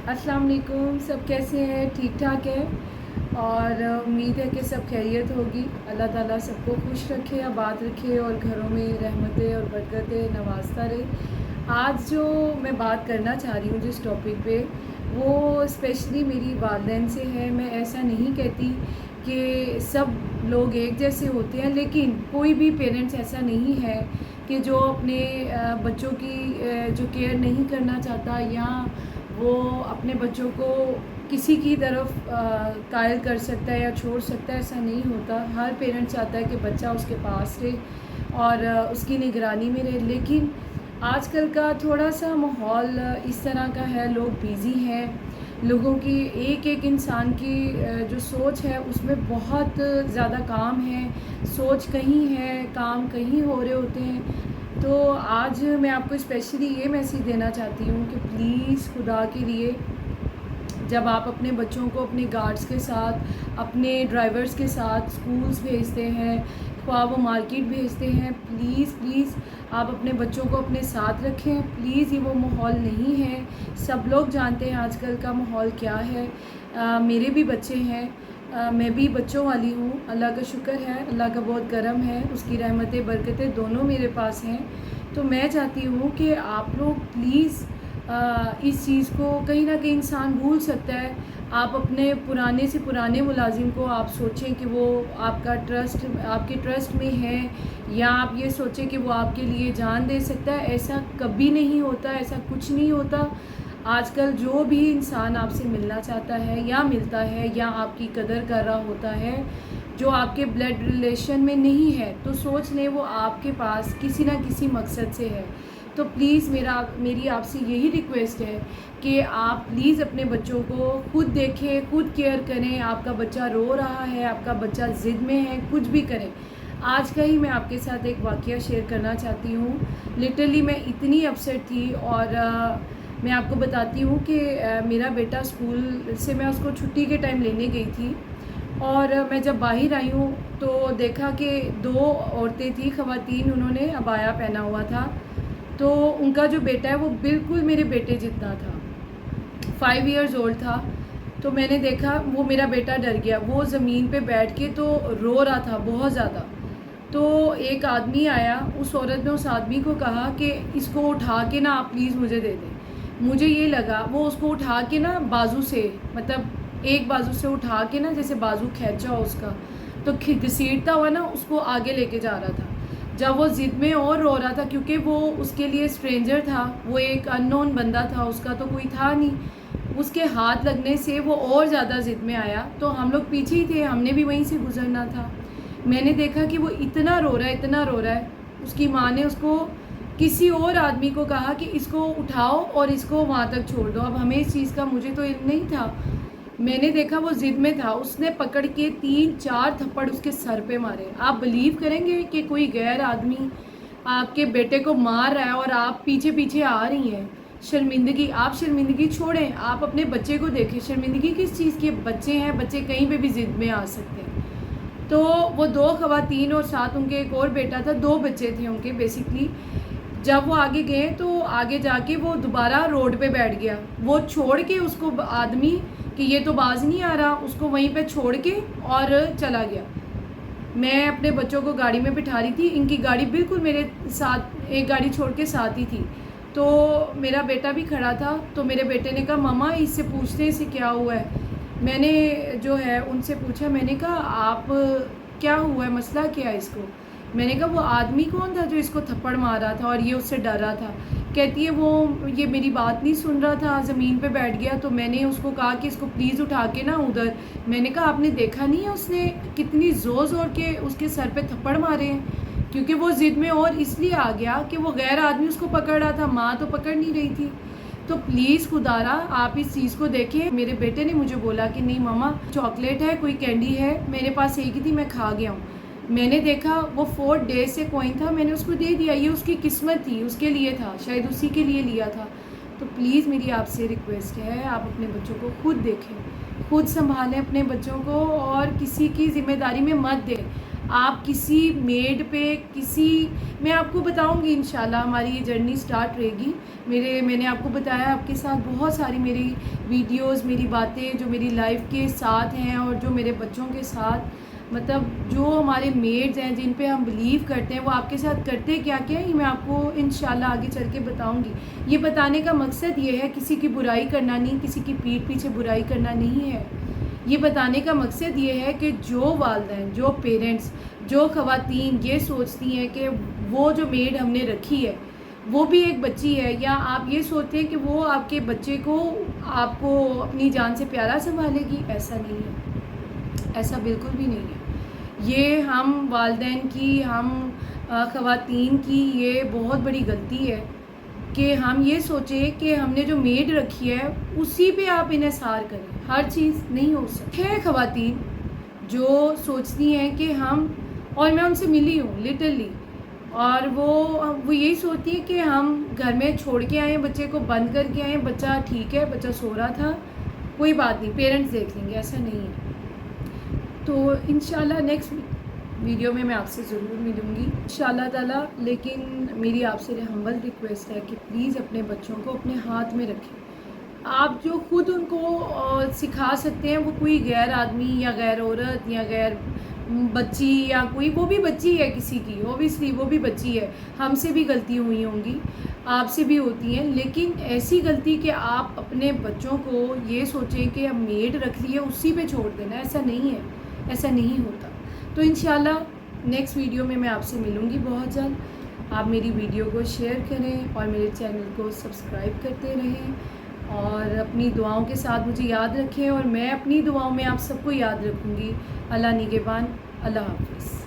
अस्सलाम वालेकुम। सब कैसे हैं? ठीक ठाक है और उम्मीद है कि सब खैरियत होगी। अल्लाह ताला सबको खुश रखे, आबाद रखे और घरों में रहमतें और बरकतें नवाजता रहे। आज जो मैं बात करना चाह रही हूँ जिस टॉपिक पे, वो स्पेशली मेरी वालिदैन से है। मैं ऐसा नहीं कहती कि सब लोग एक जैसे होते हैं, लेकिन कोई भी पेरेंट्स ऐसा नहीं है कि जो अपने बच्चों की जो केयर नहीं करना चाहता या वो अपने बच्चों को किसी की तरफ कायल कर सकता है या छोड़ सकता है। ऐसा नहीं होता। हर पेरेंट्स चाहता है कि बच्चा उसके पास रहे और उसकी निगरानी में रहे। लेकिन आजकल का थोड़ा सा माहौल इस तरह का है, लोग बिज़ी हैं, लोगों की एक एक इंसान की जो सोच है उसमें बहुत ज़्यादा काम है। सोच कहीं है, काम कहीं हो रहे होते हैं। तो आज मैं आपको स्पेशली ये मैसेज देना चाहती हूँ कि प्लीज़ खुदा के लिए, जब आप अपने बच्चों को अपने गार्ड्स के साथ, अपने ड्राइवर्स के साथ स्कूल्स भेजते हैं, ख्वाह वो मार्केट भेजते हैं, प्लीज़ प्लीज़ आप अपने बच्चों को अपने साथ रखें। प्लीज़ ये वो माहौल नहीं है। सब लोग जानते हैं आजकल का माहौल क्या है। मेरे भी बच्चे हैं, मैं भी बच्चों वाली हूँ। अल्लाह का शुक्र है, अल्लाह का बहुत करम है, उसकी रहमतें बरकतें दोनों मेरे पास हैं। तो मैं चाहती हूँ कि आप लोग प्लीज़ इस चीज़ को, कहीं ना कहीं इंसान भूल सकता है। आप अपने पुराने से पुराने मुलाजिम को आप सोचें कि वो आपके ट्रस्ट में है, या आप ये सोचें कि वो आपके लिए जान दे सकता है। ऐसा कभी नहीं होता, ऐसा कुछ नहीं होता। आजकल जो भी इंसान आपसे मिलना चाहता है या मिलता है या आपकी कदर कर रहा होता है, जो आपके ब्लड रिलेशन में नहीं है, तो सोच लें वो आपके पास किसी ना किसी मकसद से है। तो प्लीज़ मेरी आपसे यही रिक्वेस्ट है कि आप प्लीज़ अपने बच्चों को खुद देखें, खुद केयर करें। आपका बच्चा रो रहा है, आपका बच्चा ज़िद में है, कुछ भी करें। आज का ही मैं आपके साथ एक वाक़या शेयर करना चाहती हूँ। लिटरली मैं इतनी अपसेट थी और मैं आपको बताती हूँ कि मेरा बेटा स्कूल से, मैं उसको छुट्टी के टाइम लेने गई थी और मैं जब बाहर आई हूँ तो देखा कि दो औरतें थी, ख़वातीन, उन्होंने अबाया पहना हुआ था। तो उनका जो बेटा है वो बिल्कुल मेरे बेटे जितना था, 5 इयर्स ओल्ड था। तो मैंने देखा, वो मेरा बेटा डर गया, वो ज़मीन पे बैठ के तो रो रहा था बहुत ज़्यादा। तो एक आदमी आया, उस औरत ने उस आदमी को कहा कि इसको उठा के ना आप प्लीज़ मुझे दे दें। मुझे ये लगा वो उसको उठा के ना बाजू से, मतलब एक बाजू से उठा के ना, जैसे बाजू खींचा हो उसका, तो घसीटता हुआ ना उसको आगे लेके जा रहा था। जब वो ज़िद में और रो रहा था, क्योंकि वो उसके लिए स्ट्रेंजर था, वो एक अननोन बंदा था, उसका तो कोई था नहीं। उसके हाथ लगने से वो और ज़्यादा ज़िद में आया। तो हम लोग पीछे ही थे, हमने भी वहीं से गुजरना था। मैंने देखा कि वो इतना रो रहा है, इतना रो रहा है। उसकी माँ ने उसको, किसी और आदमी को कहा कि इसको उठाओ और इसको वहाँ तक छोड़ दो। अब हमें इस चीज़ का, मुझे तो इल्म नहीं था। मैंने देखा वो ज़िद में था, उसने पकड़ के 3-4 थप्पड़ उसके सर पे मारे। आप बिलीव करेंगे कि कोई गैर आदमी आपके बेटे को मार रहा है और आप पीछे पीछे आ रही हैं? शर्मिंदगी, आप शर्मिंदगी छोड़ें, आप अपने बच्चे को देखें। शर्मिंदगी किस चीज़ की? बच्चे हैं, बच्चे कहीं पे भी ज़िद में आ सकते हैं। तो वो 2 ख़वातीन और साथ उनके एक और बेटा था, 2 बच्चे थे उनके बेसिकली। जब वो आगे गए तो आगे जाके वो दोबारा रोड पे बैठ गया। वो छोड़ के उसको, आदमी, कि ये तो बाज नहीं आ रहा, उसको वहीं पे छोड़ के और चला गया। मैं अपने बच्चों को गाड़ी में बिठा रही थी, इनकी गाड़ी बिल्कुल मेरे साथ, एक गाड़ी छोड़ के साथ ही थी। तो मेरा बेटा भी खड़ा था। तो मेरे बेटे ने कहा, मम्मा इससे पूछते हैं इसे क्या हुआ है। मैंने जो है उनसे पूछा, मैंने कहा आप, क्या हुआ है, मसला क्या है इसको? मैंने कहा वो आदमी कौन था जो इसको थप्पड़ मार रहा था और ये उससे डर रहा था? कहती है वो ये मेरी बात नहीं सुन रहा था, ज़मीन पे बैठ गया। तो मैंने उसको कहा कि इसको प्लीज़ उठा के ना उधर। मैंने कहा आपने देखा नहीं है उसने कितनी ज़ोर ज़ोर के उसके सर पे थप्पड़ मारे हैं? क्योंकि वो ज़िद में और इसलिए आ गया कि वो गैर आदमी उसको पकड़ रहा था, माँ तो पकड़ नहीं रही थी। तो प्लीज़ खुदारा आप इस चीज़ को देखें। मेरे बेटे ने मुझे बोला कि नहीं मम्मा, चॉकलेट है, कोई कैंडी है, मेरे पास एक ही थी, मैं खा गया हूँ। मैंने देखा वो 4 डेज से कॉइन था, मैंने उसको दे दिया। ये उसकी किस्मत थी, उसके लिए था, शायद उसी के लिए लिया था। तो प्लीज़ मेरी आपसे रिक्वेस्ट है, आप अपने बच्चों को खुद देखें, खुद संभालें अपने बच्चों को और किसी की ज़िम्मेदारी में मत दें। آپ کسی میڈ پہ میں آپ کو بتاؤں گی انشاءاللہ، ہماری یہ جرنی سٹارٹ رہے گی. میں نے آپ کو بتایا آپ کے ساتھ بہت ساری میری ویڈیوز، میری باتیں جو میری لائف کے ساتھ ہیں اور جو میرے بچوں کے ساتھ، مطلب جو ہمارے میڈز ہیں جن پہ ہم بلیو کرتے ہیں وہ آپ کے ساتھ کرتے کیا کیا، یہ میں آپ کو انشاءاللہ آگے چل کے بتاؤں گی. یہ بتانے کا مقصد یہ ہے کسی کی برائی کرنا نہیں، کسی کی پیٹھ پیچھے برائی کرنا نہیں ہے. یہ بتانے کا مقصد یہ ہے کہ جو والدین، جو پیرنٹس، جو خواتین یہ سوچتی ہیں کہ وہ جو میڈ ہم نے رکھی ہے وہ بھی ایک بچی ہے، یا آپ یہ سوچتے ہیں کہ وہ آپ کے بچے کو آپ کو اپنی جان سے پیارا سنبھالے گی، ایسا نہیں ہے، ایسا بالکل بھی نہیں ہے. یہ ہم والدین کی، ہم خواتین کی یہ بہت بڑی غلطی ہے کہ ہم یہ سوچیں کہ ہم نے جو میڈ رکھی ہے اسی پہ آپ انحصار کریں. ہر چیز نہیں ہو سکتی ہے. خواتین جو سوچتی ہیں کہ اور میں ان سے ملی ہوں لٹرلی، اور وہ یہی سوچتی ہیں کہ ہم گھر میں چھوڑ کے آئیں، بچے کو بند کر کے آئیں، بچہ ٹھیک ہے، بچہ سو رہا تھا، کوئی بات نہیں، پیرنٹس دیکھ لیں گے. ایسا نہیں ہے. تو انشاءاللہ نیکسٹ ویڈیو میں آپ سے ضرور ملوں گی انشاءاللہ تعالیٰ. لیکن میری آپ سے ہمبل ریکویسٹ ہے کہ پلیز اپنے بچوں کو اپنے ہاتھ میں رکھیں. آپ جو خود ان کو سکھا سکتے ہیں وہ کوئی غیر آدمی یا غیر عورت یا غیر بچی یا کوئی، وہ بھی بچی ہے کسی کی، اوبیسلی وہ بھی بچی ہے. ہم سے بھی غلطی ہوئی ہوں گی، آپ سے بھی ہوتی ہیں، لیکن ایسی غلطی کہ آپ اپنے بچوں کو یہ سوچیں کہ اب میڈ رکھ لی ہے اسی پہ چھوڑ دینا، ایسا نہیں ہے، ایسا نہیں ہوتا. تو انشاءاللہ نیکسٹ ویڈیو میں آپ سے ملوں گی بہت جلد. آپ میری ویڈیو کو شیئر کریں اور میرے چینل کو سبسکرائب کرتے رہیں، اور اپنی دعاؤں کے ساتھ مجھے یاد رکھیں، اور میں اپنی دعاؤں میں آپ سب کو یاد رکھوں گی. اللہ نگہبان. اللہ حافظ.